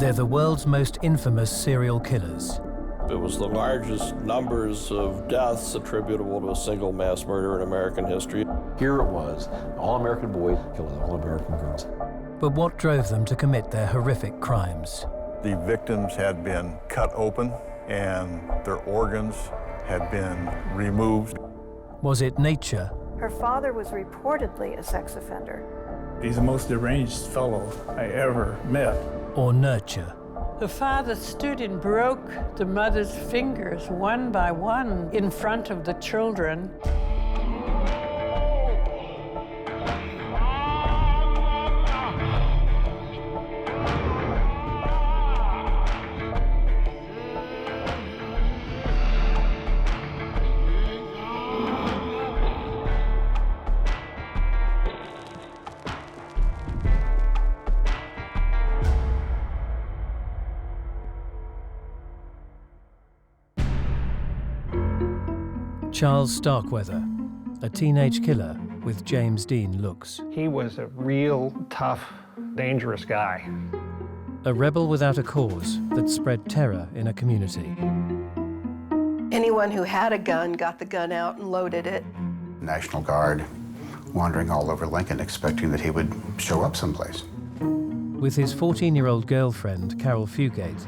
They're the world's most infamous serial killers. It was the largest numbers of deaths attributable to a single mass murder in American history. Here it was, all-American boys killing all-American girls. But what drove them to commit their horrific crimes? The victims had been cut open and their organs had been removed. Was it nature? Her father was reportedly a sex offender. He's the most deranged fellow I ever met. Or nurture? The father stood and broke the mother's fingers one by one in front of the children. Charles Starkweather, a teenage killer with James Dean looks. He was a real tough, dangerous guy. A rebel without a cause that spread terror in a community. Anyone who had a gun got the gun out and loaded it. National Guard wandering all over Lincoln expecting that he would show up someplace. With his 14-year-old girlfriend, Caril Fugate,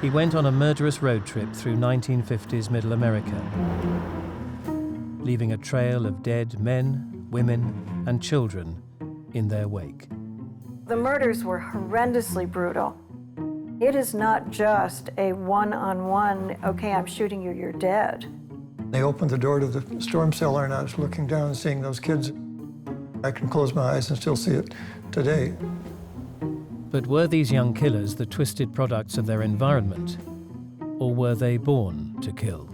he went on a murderous road trip through 1950s Middle America, leaving a trail of dead men, women, and children in their wake. The murders were horrendously brutal. It is not just a one-on-one, okay, I'm shooting you, you're dead. They opened the door to the storm cellar and I was looking down and seeing those kids. I can close my eyes and still see it today. But were these young killers the twisted products of their environment, or were they born to kill?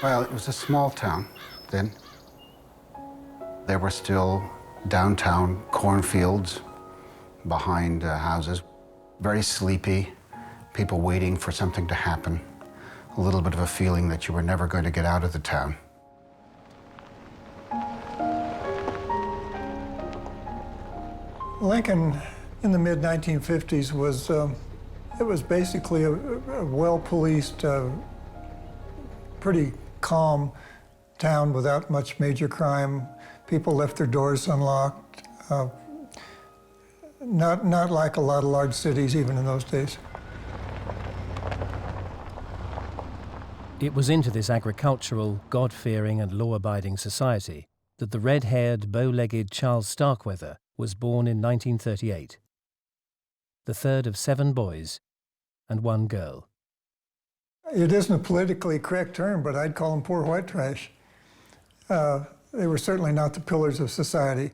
Well, it was a small town then. There were still downtown cornfields behind houses, very sleepy, people waiting for something to happen, a little bit of a feeling that you were never going to get out of the town. Lincoln in the mid-1950s was, it was basically a well-policed, pretty calm town without much major crime. People left their doors unlocked. Not like a lot of large cities even in those days. It was into this agricultural, God-fearing and law-abiding society that the red-haired, bow-legged Charles Starkweather was born in 1938, the third of 7 boys and 1 girl. It isn't a politically correct term, but I'd call them poor white trash. They were certainly not the pillars of society.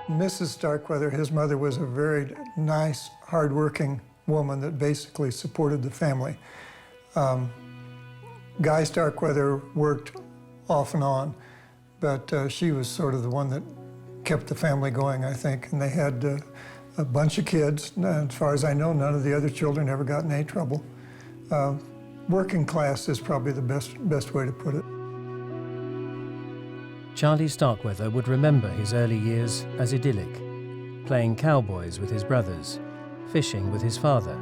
Mrs. Starkweather, his mother, was a very nice, hardworking woman that basically supported the family. Guy Starkweather worked off and on, but she was sort of the one that kept the family going, I think, and they had a bunch of kids. As far as I know, none of the other children ever got in any trouble. Working class is probably the best way to put it. Charlie Starkweather would remember his early years as idyllic, playing cowboys with his brothers, fishing with his father,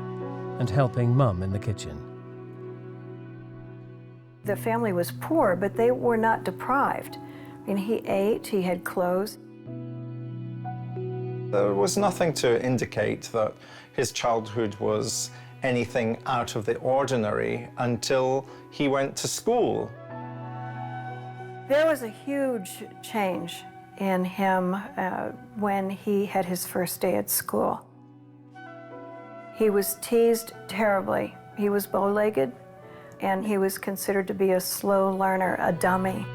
and helping Mum in the kitchen. The family was poor, but they were not deprived. I mean, he ate, he had clothes. There was nothing to indicate that his childhood was anything out of the ordinary until he went to school. There was a huge change in him when he had his first day at school. He was teased terribly. He was bow-legged, and he was considered to be a slow learner, a dummy.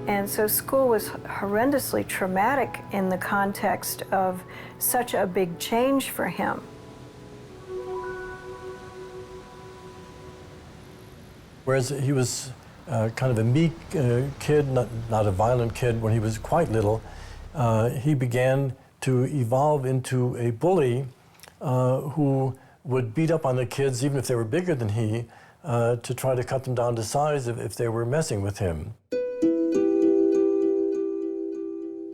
And so school was horrendously traumatic in the context of such a big change for him. Whereas he was kind of a meek kid, not a violent kid when he was quite little, he began to evolve into a bully who would beat up on the kids, even if they were bigger than he, to try to cut them down to size if they were messing with him.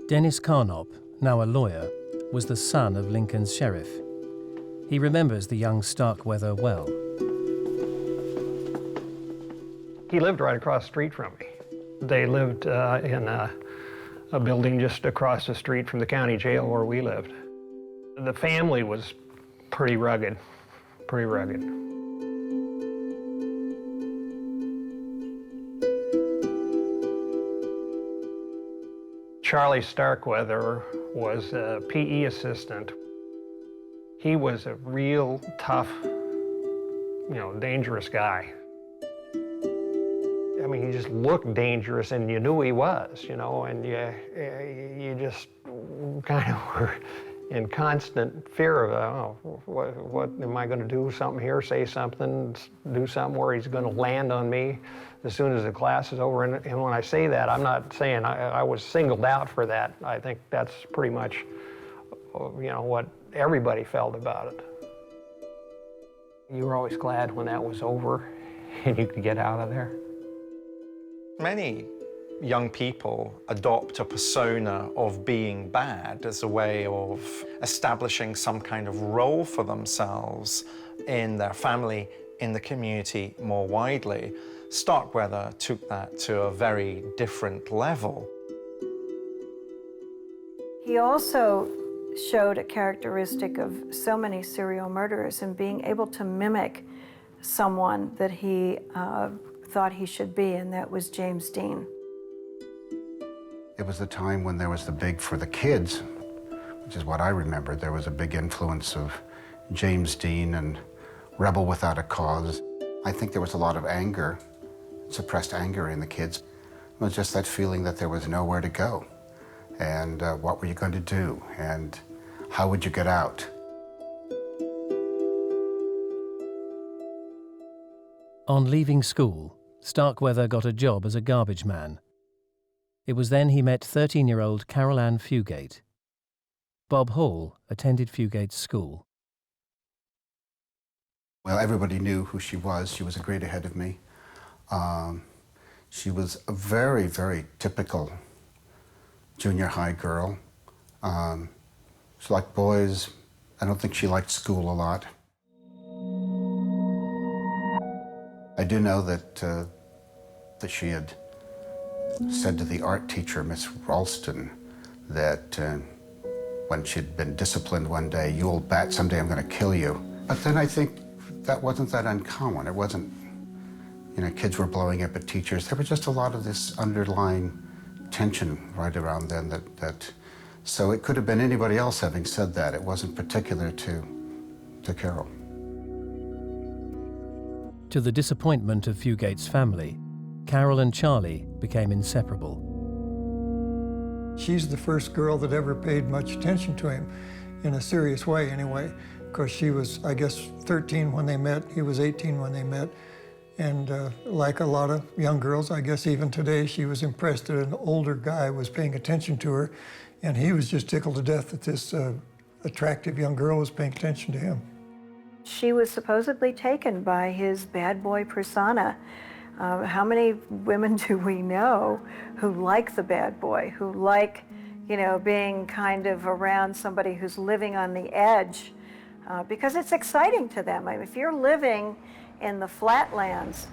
Dennis Carnop, now a lawyer, was the son of Lincoln's sheriff. He remembers the young Starkweather well. He lived right across the street from me. They lived in a building just across the street from the county jail where we lived. The family was pretty rugged, pretty rugged. Charlie Starkweather was a PE assistant. He was a real tough, dangerous guy. I mean, he just looked dangerous, and you knew he was, and you just kind of were in constant fear of, what am I going to do? Something here, say something, do something where he's going to land on me as soon as the class is over. And when I say that, I'm not saying I was singled out for that. I think that's pretty much, what everybody felt about it. You were always glad when that was over and you could get out of there. Many young people adopt a persona of being bad as a way of establishing some kind of role for themselves in their family, in the community more widely. Starkweather took that to a very different level. He also showed a characteristic of so many serial murderers in being able to mimic someone that he thought he should be, and that was James Dean. It was the time when there was the big, for the kids, which is what I remember, there was a big influence of James Dean and Rebel Without a Cause. I think there was a lot of anger, suppressed anger in the kids. It was just that feeling that there was nowhere to go. And what were you going to do? And how would you get out? On leaving school, Starkweather got a job as a garbage man. It was then he met 13-year-old Caril Ann Fugate. Bob Hall attended Fugate's school. Well, everybody knew who she was. She was a grade ahead of me. She was a very, very typical junior high girl. She liked boys. I don't think she liked school a lot. I do know that she had said to the art teacher, Miss Ralston, that when she'd been disciplined one day, "You old bat, someday I'm going to kill you." But then I think that wasn't that uncommon. It wasn't, kids were blowing up at teachers. There was just a lot of this underlying tension right around then so it could have been anybody else having said that. It wasn't particular to Caril. To the disappointment of Fugate's family, Caril and Charlie became inseparable. She's the first girl that ever paid much attention to him, in a serious way anyway, because she was, I guess, 13 when they met. He was 18 when they met. And like a lot of young girls, I guess even today, she was impressed that an older guy was paying attention to her, and he was just tickled to death that this attractive young girl was paying attention to him. She was supposedly taken by his bad boy persona. How many women do we know who like the bad boy, who like, being kind of around somebody who's living on the edge? Because it's exciting to them. I mean, if you're living in the flatlands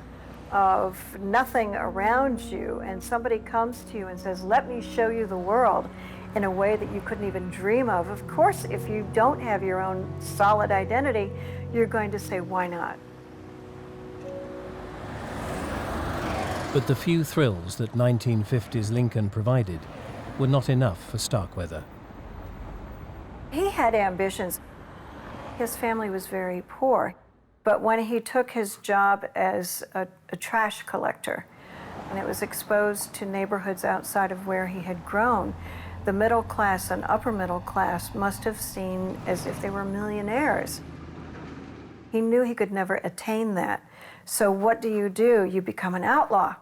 of nothing around you and somebody comes to you and says, "Let me show you the world," in a way that you couldn't even dream of course, if you don't have your own solid identity, you're going to say, why not? But the few thrills that 1950s Lincoln provided were not enough for Starkweather. He had ambitions. His family was very poor, but when he took his job as a trash collector, and it was exposed to neighborhoods outside of where he had grown, the middle class and upper middle class must have seen as if they were millionaires. He knew he could never attain that. So what do? You become an outlaw.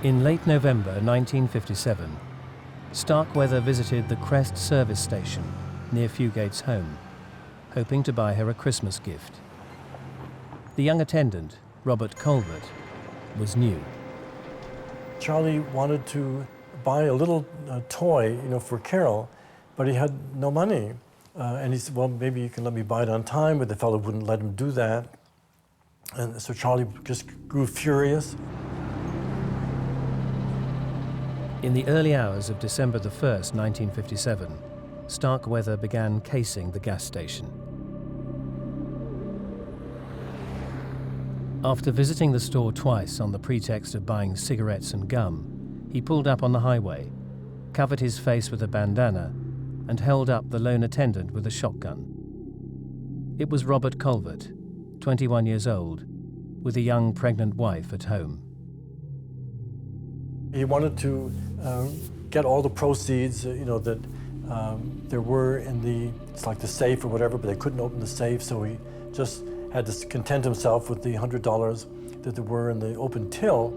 In late November 1957, Starkweather visited the Crest service station near Fugate's home, hoping to buy her a Christmas gift. The young attendant, Robert Colbert, was new. Charlie wanted to buy a little toy, for Caril, but he had no money. And he said, well, maybe you can let me buy it on time, but the fellow wouldn't let him do that. And so Charlie just grew furious. In the early hours of December the 1st, 1957, Starkweather began casing the gas station. After visiting the store twice on the pretext of buying cigarettes and gum, he pulled up on the highway, covered his face with a bandana, and held up the lone attendant with a shotgun. It was Robert Colbert, 21 years old, with a young pregnant wife at home. He wanted to get all the proceeds, that there were in it's like the safe or whatever, but they couldn't open the safe, so he just had to content himself with the $100 that there were in the open till.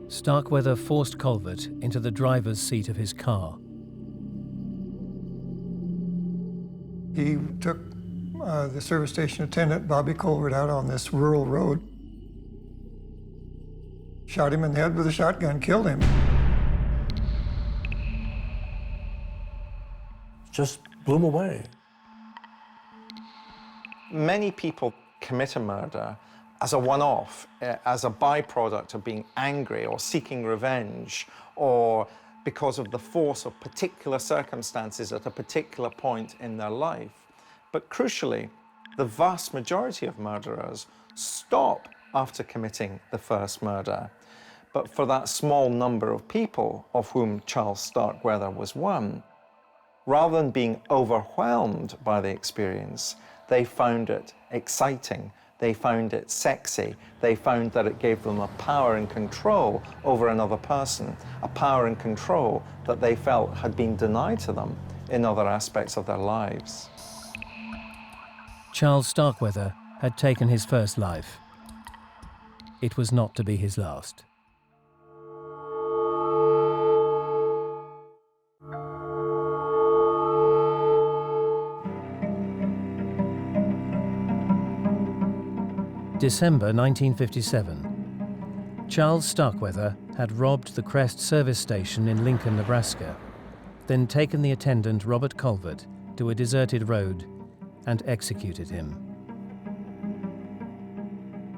Starkweather forced Colbert into the driver's seat of his car. He took the service station attendant, Bobby Colbert, out on this rural road, shot him in the head with a shotgun, killed him. Just blew him away. Many people commit a murder as a one-off, as a byproduct of being angry or seeking revenge, or because of the force of particular circumstances at a particular point in their life. But crucially, the vast majority of murderers stop after committing the first murder. But for that small number of people, of whom Charles Starkweather was one, rather than being overwhelmed by the experience, they found it exciting, they found it sexy, they found that it gave them a power and control over another person, a power and control that they felt had been denied to them in other aspects of their lives. Charles Starkweather had taken his first life. It was not to be his last. December 1957. Charles Starkweather had robbed the Crest service station in Lincoln, Nebraska, then taken the attendant Robert Colbert to a deserted road and executed him.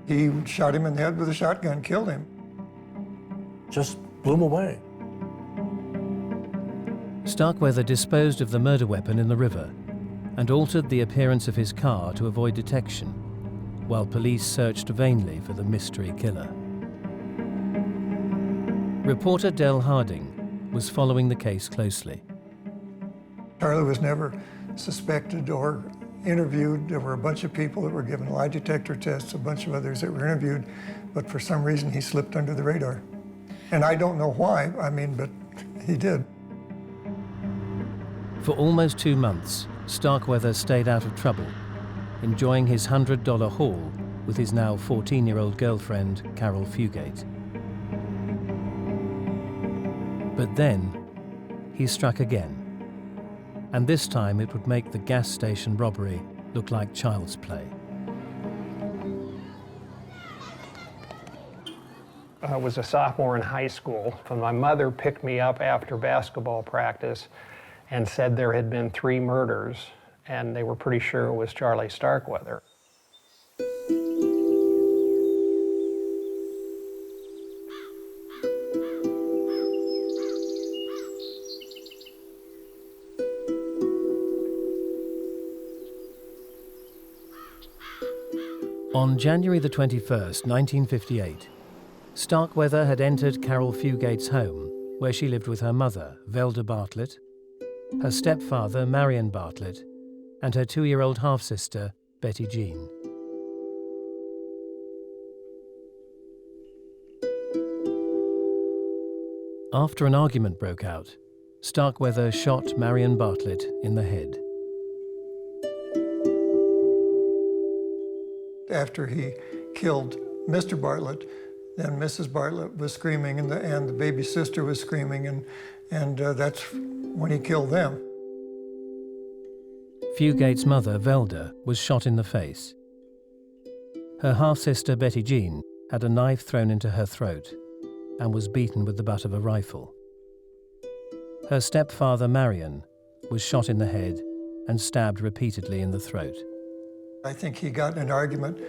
He shot him in the head with a shotgun, killed him. Just blew him away. Starkweather disposed of the murder weapon in the river and altered the appearance of his car to avoid detection, while police searched vainly for the mystery killer. Reporter Del Harding was following the case closely. Charlie was never suspected or interviewed. There were a bunch of people that were given lie detector tests, a bunch of others that were interviewed, but for some reason he slipped under the radar. And I don't know why, but he did. For almost 2 months, Starkweather stayed out of trouble, enjoying his $100 haul with his now 14-year-old girlfriend, Caril Fugate. But then, he struck again. And this time it would make the gas station robbery look like child's play. I was a sophomore in high school, and my mother picked me up after basketball practice and said there had been 3 murders, and they were pretty sure it was Charlie Starkweather. On January the 21st, 1958, Starkweather had entered Caril Fugate's home, where she lived with her mother, Velda Bartlett, her stepfather, Marion Bartlett, and her 2-year-old half-sister, Betty Jean. After an argument broke out, Starkweather shot Marion Bartlett in the head. After he killed Mr. Bartlett, then Mrs. Bartlett was screaming and the baby sister was screaming, and that's when he killed them. Fugate's mother, Velda, was shot in the face. Her half-sister, Betty Jean, had a knife thrown into her throat and was beaten with the butt of a rifle. Her stepfather, Marion, was shot in the head and stabbed repeatedly in the throat. I think he got in an argument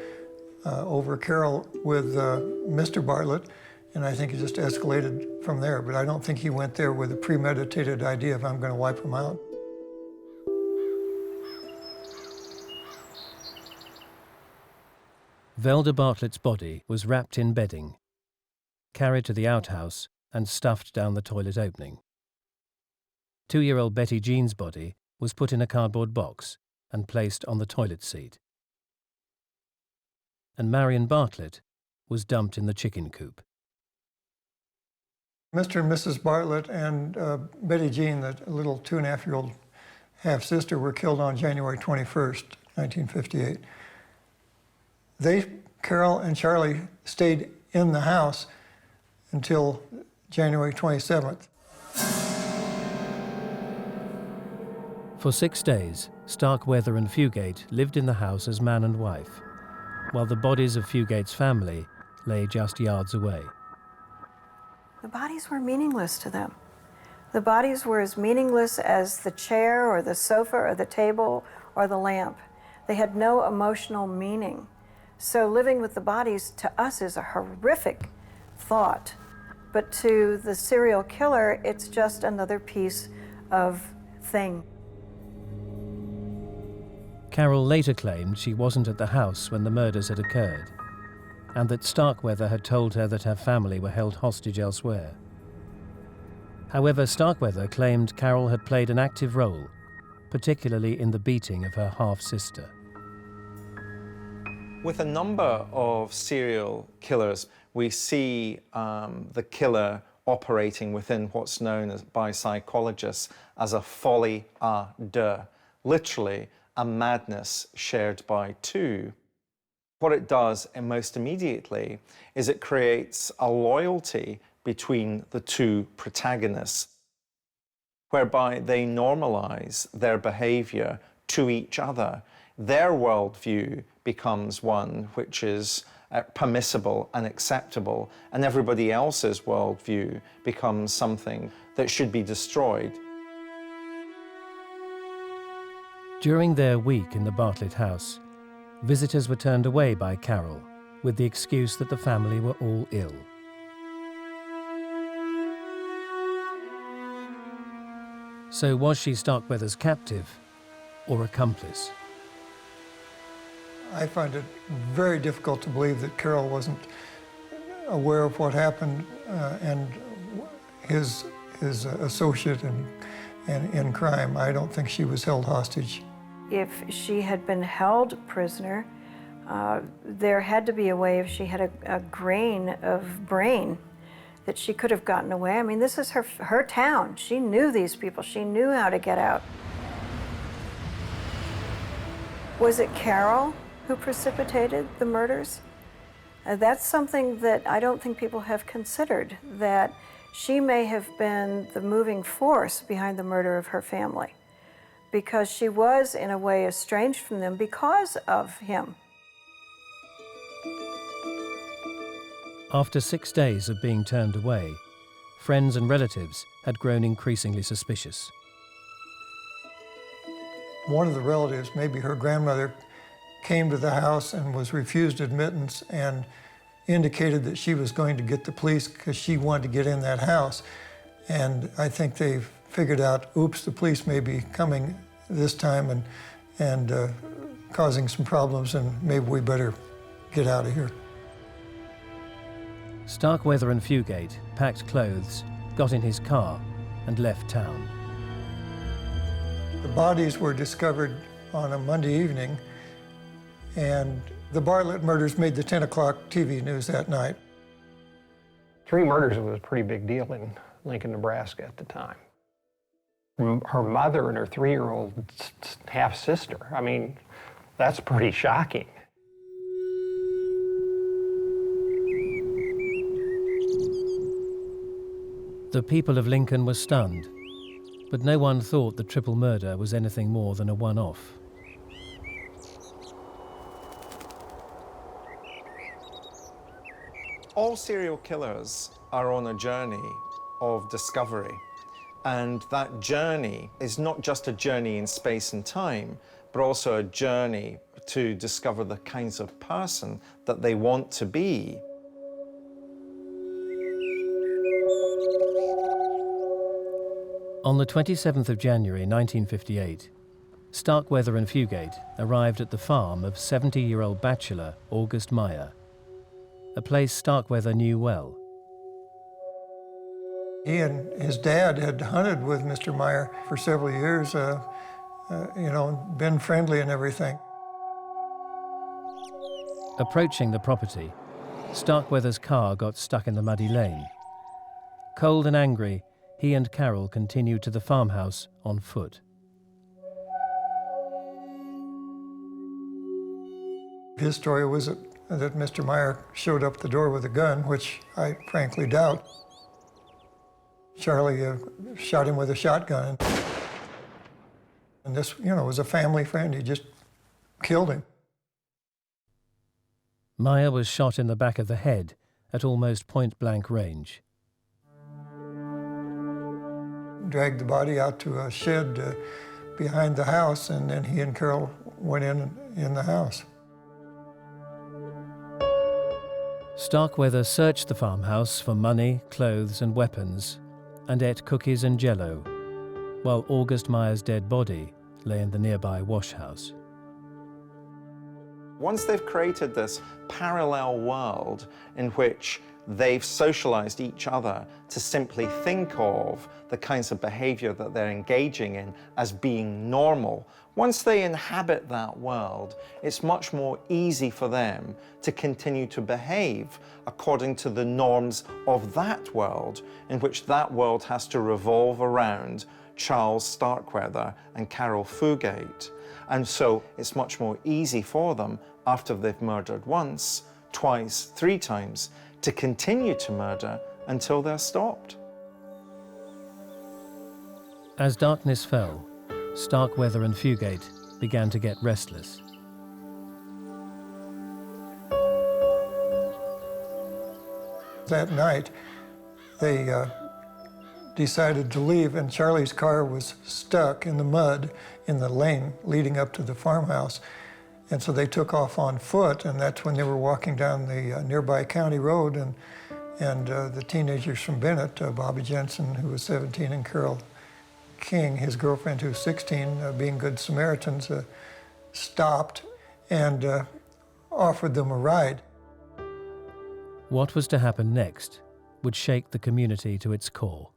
over Caril with Mr. Bartlett, and I think it just escalated from there. But I don't think he went there with a premeditated idea of, I'm going to wipe him out. Velda Bartlett's body was wrapped in bedding, carried to the outhouse and stuffed down the toilet opening. 2-year-old Betty Jean's body was put in a cardboard box and placed on the toilet seat. And Marion Bartlett was dumped in the chicken coop. Mr. and Mrs. Bartlett and Betty Jean, the little 2.5-year-old half-sister, were killed on January 21st, 1958. Caril and Charlie stayed in the house until January 27th. For 6 days, Starkweather and Fugate lived in the house as man and wife, while the bodies of Fugate's family lay just yards away. The bodies were meaningless to them. The bodies were as meaningless as the chair or the sofa or the table or the lamp. They had no emotional meaning. So living with the bodies to us is a horrific thought, but to the serial killer, it's just another piece of thing. Caril later claimed she wasn't at the house when the murders had occurred, and that Starkweather had told her that her family were held hostage elsewhere. However, Starkweather claimed Caril had played an active role, particularly in the beating of her half-sister. With a number of serial killers, we see the killer operating within what's known as, by psychologists, as a folie à deux, literally a madness shared by two. What it does, and most immediately, is it creates a loyalty between the two protagonists, whereby they normalize their behavior to each other. Their worldview becomes one which is permissible and acceptable, and everybody else's worldview becomes something that should be destroyed. During their week in the Bartlett house, visitors were turned away by Caril with the excuse that the family were all ill. So was she Starkweather's captive or accomplice? I find it very difficult to believe that Caril wasn't aware of what happened and his associate in crime. I don't think she was held hostage. If she had been held prisoner, there had to be a way, if she had a grain of brain, that she could have gotten away. I mean, this is her town. She knew these people. She knew how to get out. Was it Caril who precipitated the murders? That's something that I don't think people have considered, that she may have been the moving force behind the murder of her family, because she was, in a way, estranged from them because of him. After 6 days of being turned away, friends and relatives had grown increasingly suspicious. One of the relatives, maybe her grandmother, came to the house and was refused admittance and indicated that she was going to get the police because she wanted to get in that house. And I think they figured out, oops, the police may be coming this time and causing some problems, and maybe we better get out of here. Starkweather and Fugate packed clothes, got in his car, and left town. The bodies were discovered on a Monday evening, and the Bartlett murders made the 10 o'clock TV news that night. 3 murders was a pretty big deal in Lincoln, Nebraska at the time. Her mother and her 3-year-old half-sister. I mean, that's pretty shocking. The people of Lincoln were stunned, but no one thought the triple murder was anything more than a one-off. All serial killers are on a journey of discovery, and that journey is not just a journey in space and time, but also a journey to discover the kinds of person that they want to be. On the 27th of January 1958, Starkweather and Fugate arrived at the farm of 70-year-old bachelor August Meyer, a place Starkweather knew well. He and his dad had hunted with Mr. Meyer for several years, been friendly and everything. Approaching the property, Starkweather's car got stuck in the muddy lane. Cold and angry, he and Caril continued to the farmhouse on foot. His story was that Mr. Meyer showed up the door with a gun, which I frankly doubt. Charlie shot him with a shotgun. And this, was a family friend. He just killed him. Meyer was shot in the back of the head at almost point-blank range. Dragged the body out to a shed behind the house, and then he and Caril went in the house. Starkweather searched the farmhouse for money, clothes and weapons, and ate cookies and jello, while August Meyer's dead body lay in the nearby wash house. Once they've created this parallel world in which they've socialized each other to simply think of the kinds of behavior that they're engaging in as being normal, once they inhabit that world, it's much more easy for them to continue to behave according to the norms of that world, in which that world has to revolve around Charles Starkweather and Caril Fugate. And so it's much more easy for them, after they've murdered once, twice, 3 times, to continue to murder until they're stopped. As darkness fell, Starkweather and Fugate began to get restless. That night, they decided to leave, and Charlie's car was stuck in the mud in the lane leading up to the farmhouse. And so they took off on foot, and that's when they were walking down the nearby county road, and the teenagers from Bennett, Bobby Jensen, who was 17, and Caril King, his girlfriend, who was 16, being good Samaritans, stopped and offered them a ride. What was to happen next would shake the community to its core.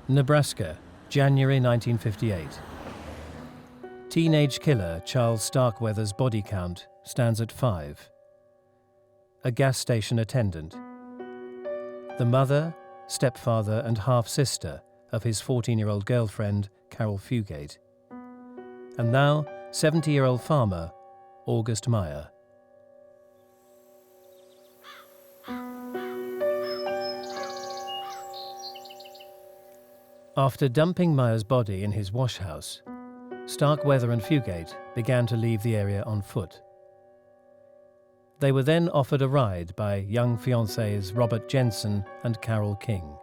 Nebraska, January 1958. Teenage killer Charles Starkweather's body count stands at 5. A gas station attendant. The mother, stepfather and half-sister of his 14-year-old girlfriend, Caril Fugate. And now, 70-year-old farmer, August Meyer. After dumping Meyer's body in his wash house, Starkweather and Fugate began to leave the area on foot. They were then offered a ride by young fiancés Robert Jensen and Caril King.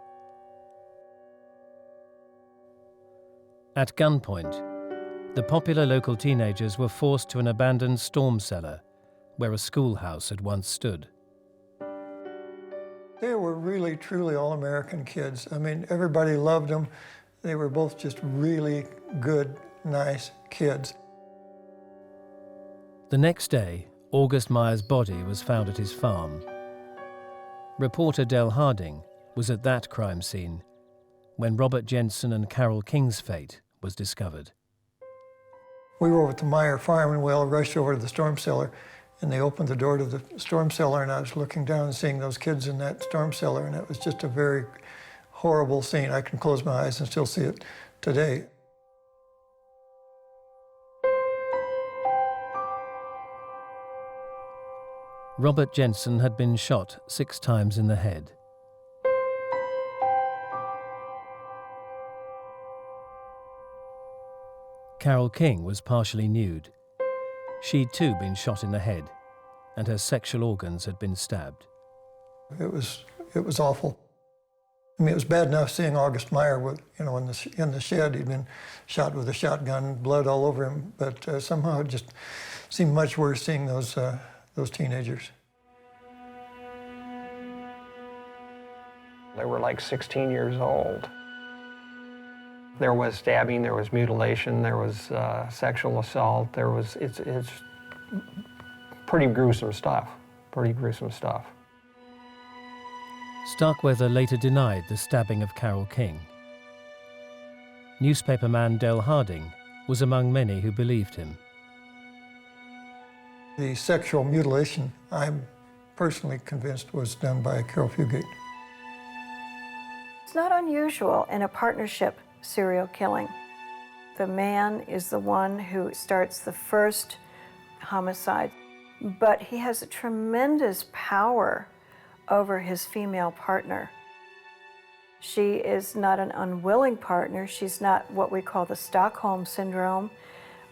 At gunpoint, the popular local teenagers were forced to an abandoned storm cellar where a schoolhouse had once stood. They were really, truly all-American kids. I mean, everybody loved them. They were both just really good, nice kids. The next day, August Meyer's body was found at his farm. Reporter Del Harding was at that crime scene when Robert Jensen and Caril King's fate was discovered. We were over at the Meyer farm, and we all rushed over to the storm cellar, and they opened the door to the storm cellar, and I was looking down and seeing those kids in that storm cellar, and it was just a very horrible scene. I can close my eyes and still see it today. Robert Jensen had been shot 6 times in the head. Caril King was partially nude. She'd too been shot in the head, and her sexual organs had been stabbed. It was awful. I mean, it was bad enough seeing August Meyer with, in the shed. He'd been shot with a shotgun, blood all over him. But somehow it just seemed much worse seeing those teenagers. They were like 16 years old. There was stabbing, there was mutilation, there was sexual assault. It's pretty gruesome stuff. Pretty gruesome stuff. Starkweather later denied the stabbing of Caril King. Newspaperman Del Harding was among many who believed him. The sexual mutilation, I'm personally convinced, was done by Caril Fugate. It's not unusual in a partnership serial killing. The man is the one who starts the first homicide, but he has a tremendous power over his female partner. She is not an unwilling partner. She's not what we call the Stockholm syndrome,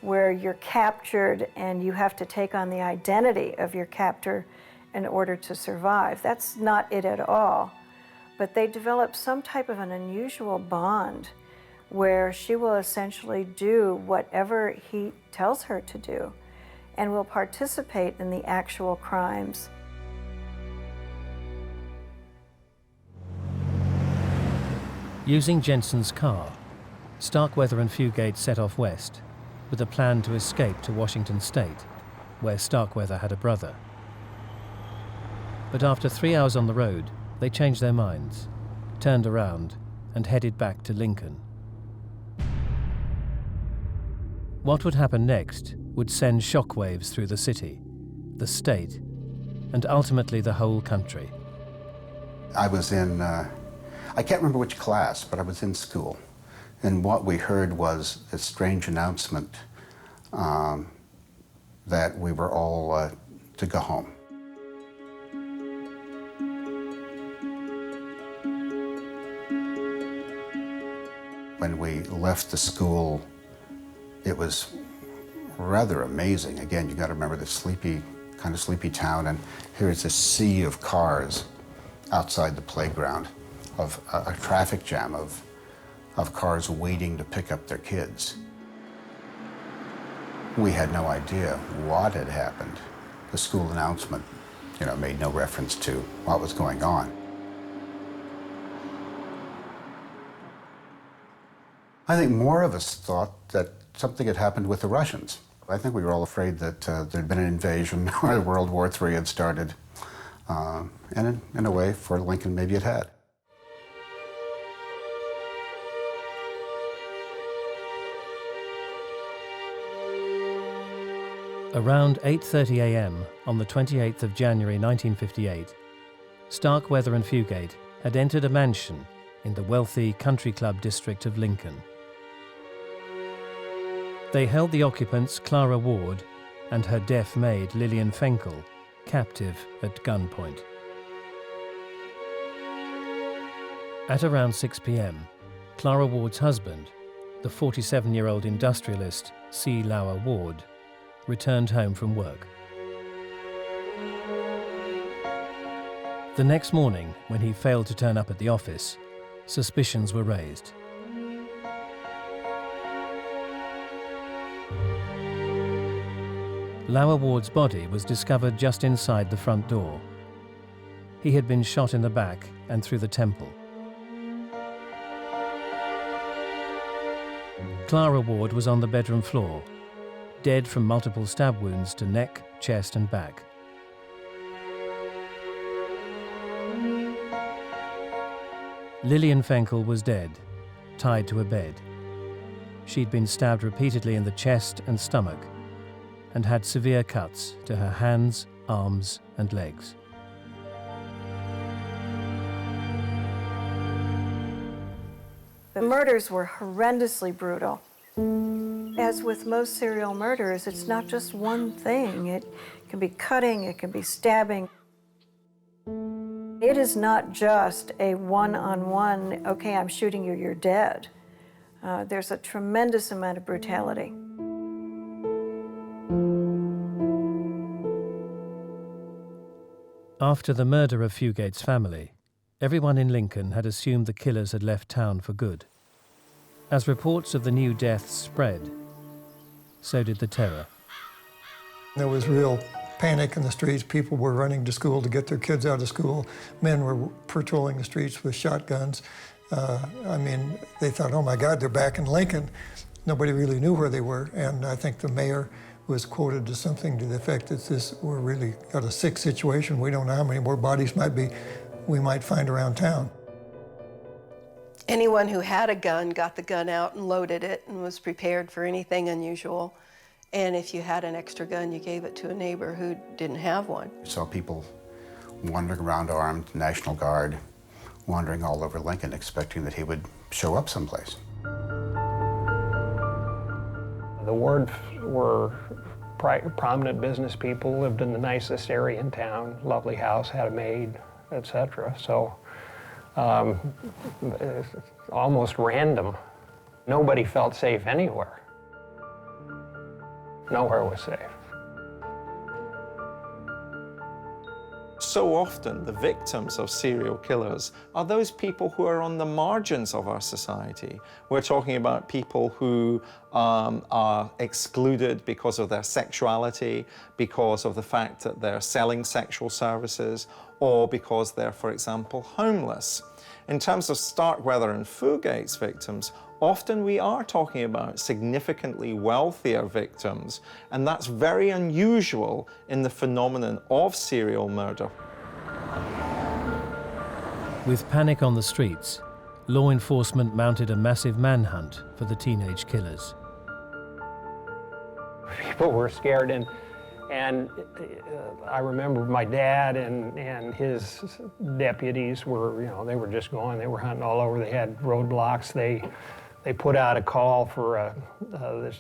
where you're captured and you have to take on the identity of your captor in order to survive. That's not it at all. But they develop some type of an unusual bond where she will essentially do whatever he tells her to do and will participate in the actual crimes. Using Jensen's car, Starkweather and Fugate set off west with a plan to escape to Washington State, where Starkweather had a brother. But after 3 hours on the road, they changed their minds, turned around, and headed back to Lincoln. What would happen next would send shockwaves through the city, the state, and ultimately the whole country. I was in, I can't remember which class, but I was in school. And what we heard was a strange announcement that we were all to go home. When we left the school, it was rather amazing. Again, you got to remember the kind of sleepy town, and here's a sea of cars outside the playground, of a traffic jam of cars waiting to pick up their kids. We had no idea what had happened. The school announcement, made no reference to what was going on. I think more of us thought that something had happened with the Russians. I think we were all afraid that there had been an invasion or World War III had started. And in a way, for Lincoln, maybe it had. Around 8:30 a.m. on the 28th of January 1958, Starkweather and Fugate had entered a mansion in the wealthy country club district of Lincoln. They held the occupants Clara Ward and her deaf maid Lillian Fenkel captive at gunpoint. At around 6 p.m., Clara Ward's husband, the 47-year-old industrialist C. Lower Ward, returned home from work. The next morning, when he failed to turn up at the office, suspicions were raised. Lower Ward's body was discovered just inside the front door. He had been shot in the back and through the temple. Clara Ward was on the bedroom floor, dead from multiple stab wounds to neck, chest and back. Lillian Fenkel was dead, tied to a bed. she'd been stabbed repeatedly in the chest and stomach and had severe cuts to her hands, arms, and legs. The murders were horrendously brutal. As with most serial murders, it's not just one thing. It can be cutting, it can be stabbing. It is not just a one-on-one, okay, I'm shooting you, you're dead. There's a tremendous amount of brutality. After the murder of Fugate's family, everyone in Lincoln had assumed the killers had left town for good. As reports of the new deaths spread, so did the terror. There was real panic in the streets. People were running to school to get their kids out of school. Men were patrolling the streets with shotguns. I mean, they thought, oh my God, they're back in Lincoln. Nobody really knew where they were. And I think the mayor was quoted as something to the effect that we're really got a sick situation. We don't know how many more bodies we might find around town. Anyone who had a gun got the gun out and loaded it and was prepared for anything unusual. And if you had an extra gun, you gave it to a neighbor who didn't have one. We saw people wandering around armed, National Guard, wandering all over Lincoln, expecting that he would show up someplace. The Wards were prominent business people, lived in the nicest area in town, lovely house, had a maid, etc. So it's almost random. Nobody felt safe anywhere. Nowhere was safe. So often, the victims of serial killers are those people who are on the margins of our society. We're talking about people who are excluded because of their sexuality, because of the fact that they're selling sexual services, or because they're, for example, homeless. In terms of Starkweather and Fugate's victims, often we are talking about significantly wealthier victims, and that's very unusual in the phenomenon of serial murder. With panic on the streets, law enforcement mounted a massive manhunt for the teenage killers. People were scared, and I remember my dad and his deputies were, they were just going, they were hunting all over. They had roadblocks. They put out a call for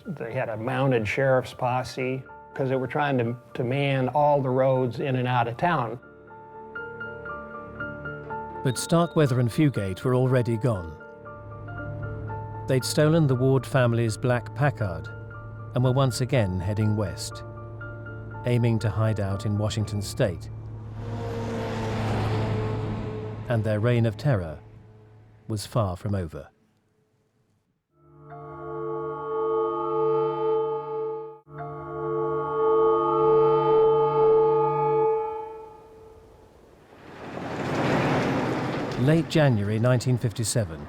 they had a mounted sheriff's posse because they were trying to man all the roads in and out of town. But Starkweather and Fugate were already gone. They'd stolen the Ward family's black Packard and were once again heading west, aiming to hide out in Washington state. And their reign of terror was far from over. Late January 1957,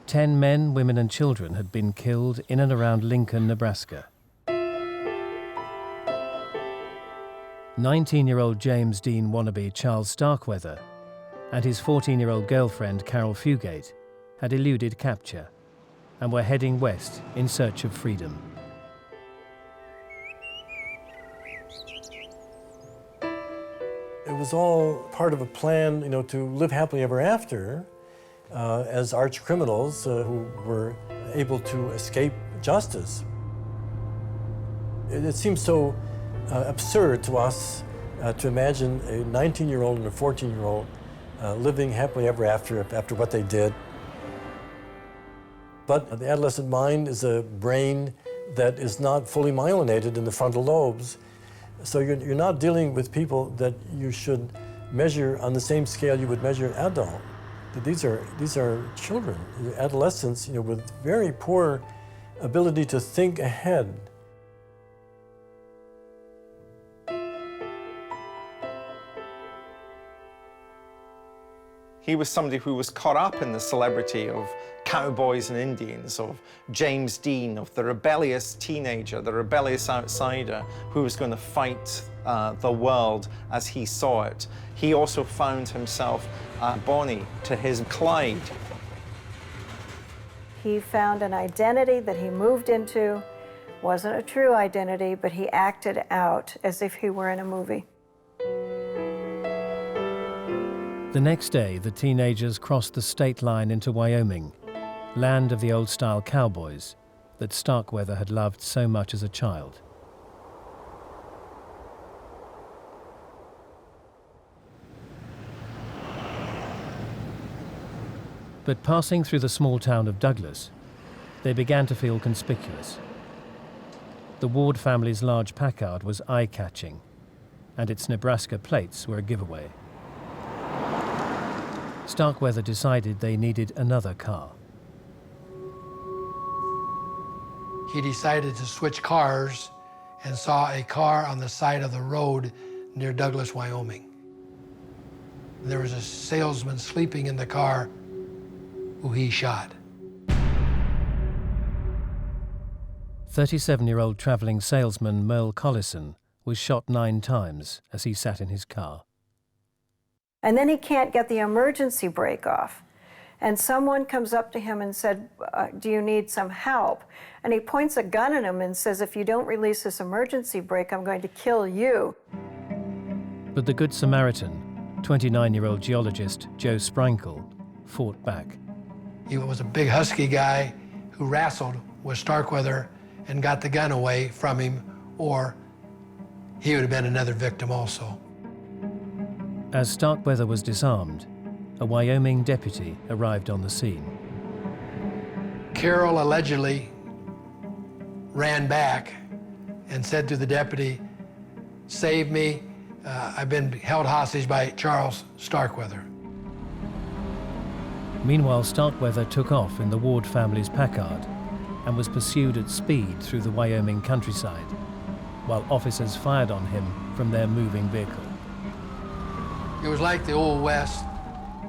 10 men, women and children had been killed in and around Lincoln, Nebraska. 19-year-old James Dean wannabe Charles Starkweather and his 14-year-old girlfriend Caril Fugate had eluded capture and were heading west in search of freedom. It was all part of a plan, to live happily ever after as arch criminals who were able to escape justice. It seems so absurd to us to imagine a 19-year-old and a 14-year-old living happily ever after what they did. But the adolescent mind is a brain that is not fully myelinated in the frontal lobes. So you're not dealing with people that you should measure on the same scale you would measure an adult. These are children, adolescents, with very poor ability to think ahead. He was somebody who was caught up in the celebrity of cowboys and Indians, of James Dean, of the rebellious teenager, the rebellious outsider who was going to fight the world as he saw it. He also found himself Bonnie to his Clyde. he found an identity that he moved into. Wasn't a true identity, but he acted out as if he were in a movie. The next day, the teenagers crossed the state line into Wyoming, land of the old-style cowboys that Starkweather had loved so much as a child. But passing through the small town of Douglas, they began to feel conspicuous. The Ward family's large Packard was eye-catching, and its Nebraska plates were a giveaway. Starkweather decided they needed another car. He decided to switch cars and saw a car on the side of the road near Douglas, Wyoming. There was a salesman sleeping in the car who he shot. 37-year-old traveling salesman Merle Collison was shot 9 times as he sat in his car. And then he can't get the emergency brake off. And someone comes up to him and said, do you need some help? And he points a gun at him and says, if you don't release this emergency brake, I'm going to kill you. But the Good Samaritan, 29-year-old geologist Joe Sprinkle, fought back. He was a big husky guy who wrestled with Starkweather and got the gun away from him, or he would have been another victim also. As Starkweather was disarmed, a Wyoming deputy arrived on the scene. Caril allegedly ran back and said to the deputy, "Save me, I've been held hostage by Charles Starkweather." Meanwhile, Starkweather took off in the Ward family's Packard and was pursued at speed through the Wyoming countryside, while officers fired on him from their moving vehicle. It was like the Old West.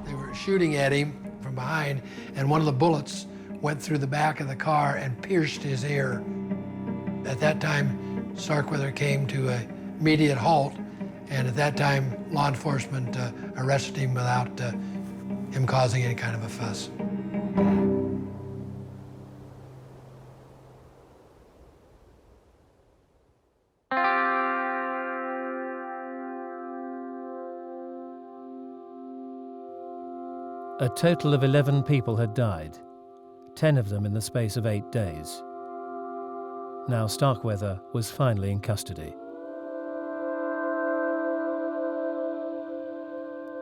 They were shooting at him from behind, and one of the bullets went through the back of the car and pierced his ear. At that time, Starkweather came to an immediate halt, and at that time, law enforcement arrested him without him causing any kind of a fuss. A total of 11 people had died, 10 of them in the space of 8 days. Now Starkweather was finally in custody.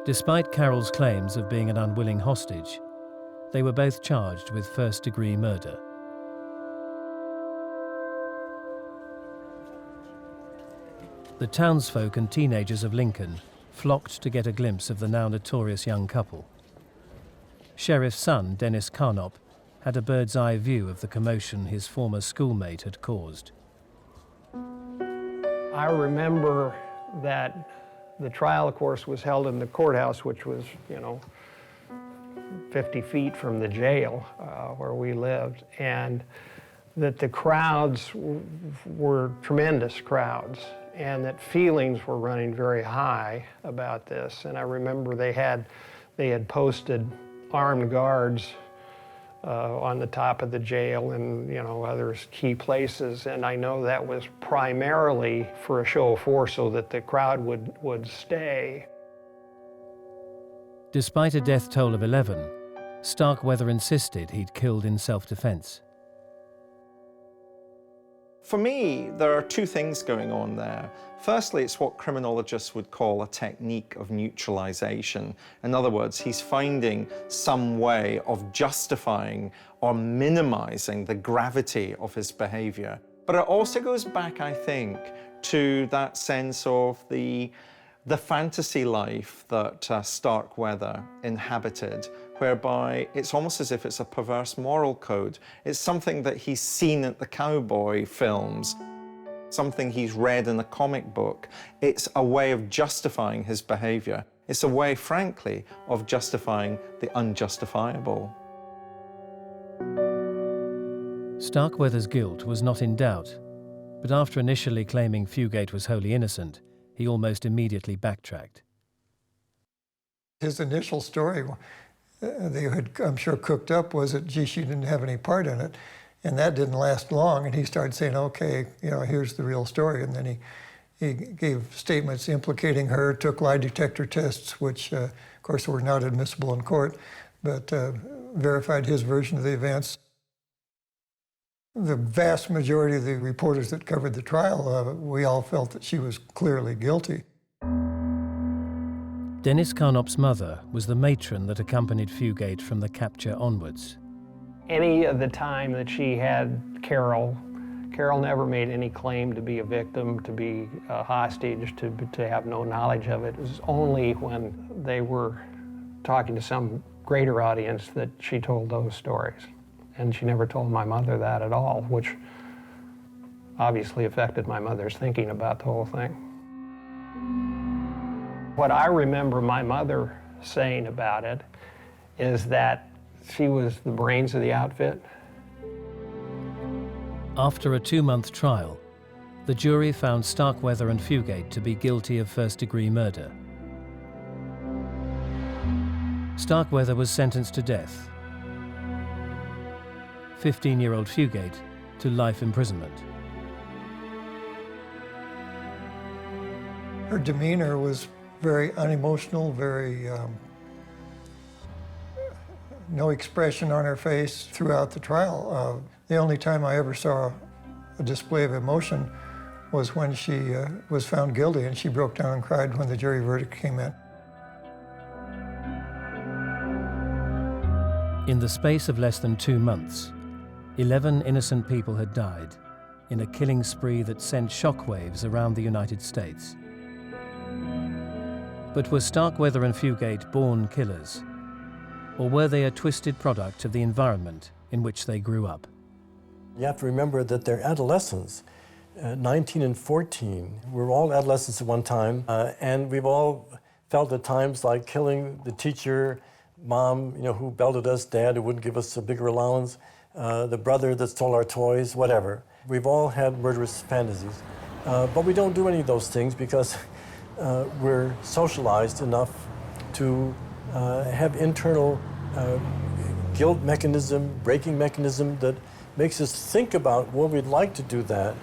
Despite Caril's claims of being an unwilling hostage, they were both charged with first-degree murder. The townsfolk and teenagers of Lincoln flocked to get a glimpse of the now notorious young couple. Sheriff's son, Dennis Carnop, had a bird's-eye view of the commotion his former schoolmate had caused. I remember that the trial, of course, was held in the courthouse, which was, 50 feet from the jail where we lived, and that the crowds were tremendous crowds, and that feelings were running very high about this. And I remember they had posted armed guards on the top of the jail and other key places, and I know that was primarily for a show of force so that the crowd would stay. Despite a death toll of 11, Starkweather insisted he'd killed in self-defense. For me, there are two things going on there. Firstly, it's what criminologists would call a technique of neutralization. In other words, he's finding some way of justifying or minimizing the gravity of his behavior. But it also goes back, I think, to that sense of the fantasy life that Starkweather inhabited, whereby it's almost as if it's a perverse moral code. It's something that he's seen at the cowboy films, something he's read in a comic book. It's a way of justifying his behavior. It's a way, frankly, of justifying the unjustifiable. Starkweather's guilt was not in doubt, but after initially claiming Fugate was wholly innocent, he almost immediately backtracked. His initial story they had, I'm sure, cooked up was that, gee, she didn't have any part in it. And that didn't last long, and he started saying, okay, you know, here's the real story. And then he gave statements implicating her, took lie detector tests, which, of course, were not admissible in court, but verified his version of the events. The vast majority of the reporters that covered the trial, we all felt that she was clearly guilty. Dennis Carnop's mother was the matron that accompanied Fugate from the capture onwards. Any of the time that she had Caril never made any claim to be a victim, to be a hostage, to have no knowledge of it. It was only when they were talking to some greater audience that she told those stories. And she never told my mother that at all, which obviously affected my mother's thinking about the whole thing. What I remember my mother saying about it is that she was the brains of the outfit. After a 2-month trial, the jury found Starkweather and Fugate to be guilty of first-degree murder. Starkweather was sentenced to death. 15-year-old Fugate to life imprisonment. Her demeanor was very unemotional, very no expression on her face throughout the trial. The only time I ever saw a display of emotion was when she was found guilty, and she broke down and cried when the jury verdict came in. In the space of less than 2 months, 11 innocent people had died in a killing spree that sent shockwaves around the United States. But were Starkweather and Fugate born killers? Or were they a twisted product of the environment in which they grew up? You have to remember that they're adolescents, 19 and 14. We're all adolescents at one time, and we've all felt at times like killing the teacher, mom, you know, who belted us, dad who wouldn't give us a bigger allowance, the brother that stole our toys, whatever. We've all had murderous fantasies. But we don't do any of those things because we're socialized enough to have internal guilt mechanism, braking mechanism that makes us think about, well, we'd like to do that,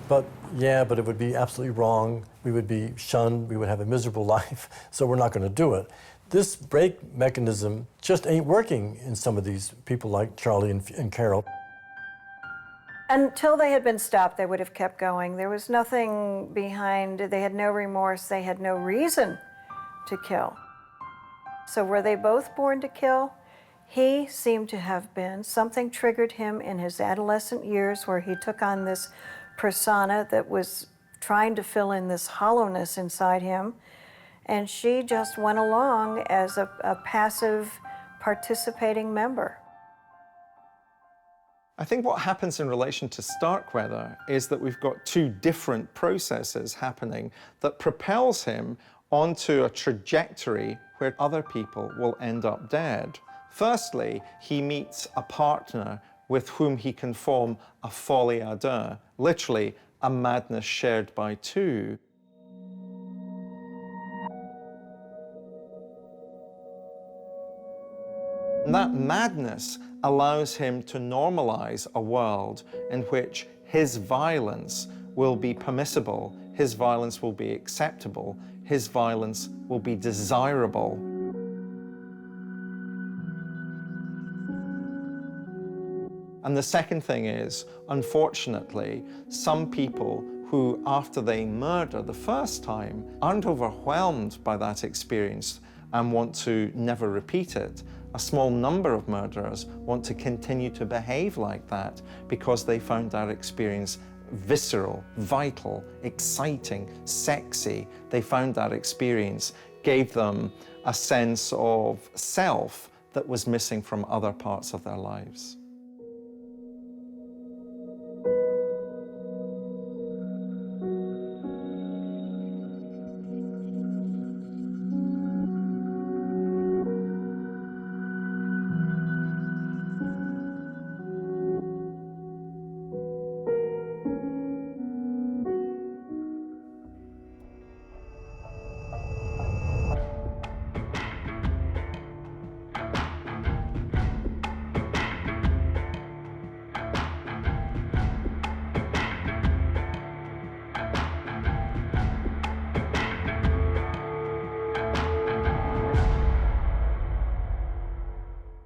but it would be absolutely wrong. We would be shunned. We would have a miserable life, so we're not going to do it. This brake mechanism just ain't working in some of these people like Charlie and Caril. Until they had been stopped, they would have kept going. There was nothing behind. They had no remorse. They had no reason to kill. So were they both born to kill? He seemed to have been. Something triggered him in his adolescent years where he took on this persona that was trying to fill in this hollowness inside him. And she just went along as a passive, participating member. I think what happens in relation to Starkweather is that we've got two different processes happening that propels him onto a trajectory where other people will end up dead. Firstly, he meets a partner with whom he can form a folie à deux, literally a madness shared by two. And that madness allows him to normalize a world in which his violence will be permissible, his violence will be acceptable, his violence will be desirable. And the second thing is, unfortunately, some people who, after they murder the first time, aren't overwhelmed by that experience and want to never repeat it. A small number of murderers want to continue to behave like that because they found that experience visceral, vital, exciting, sexy. They found that experience gave them a sense of self that was missing from other parts of their lives.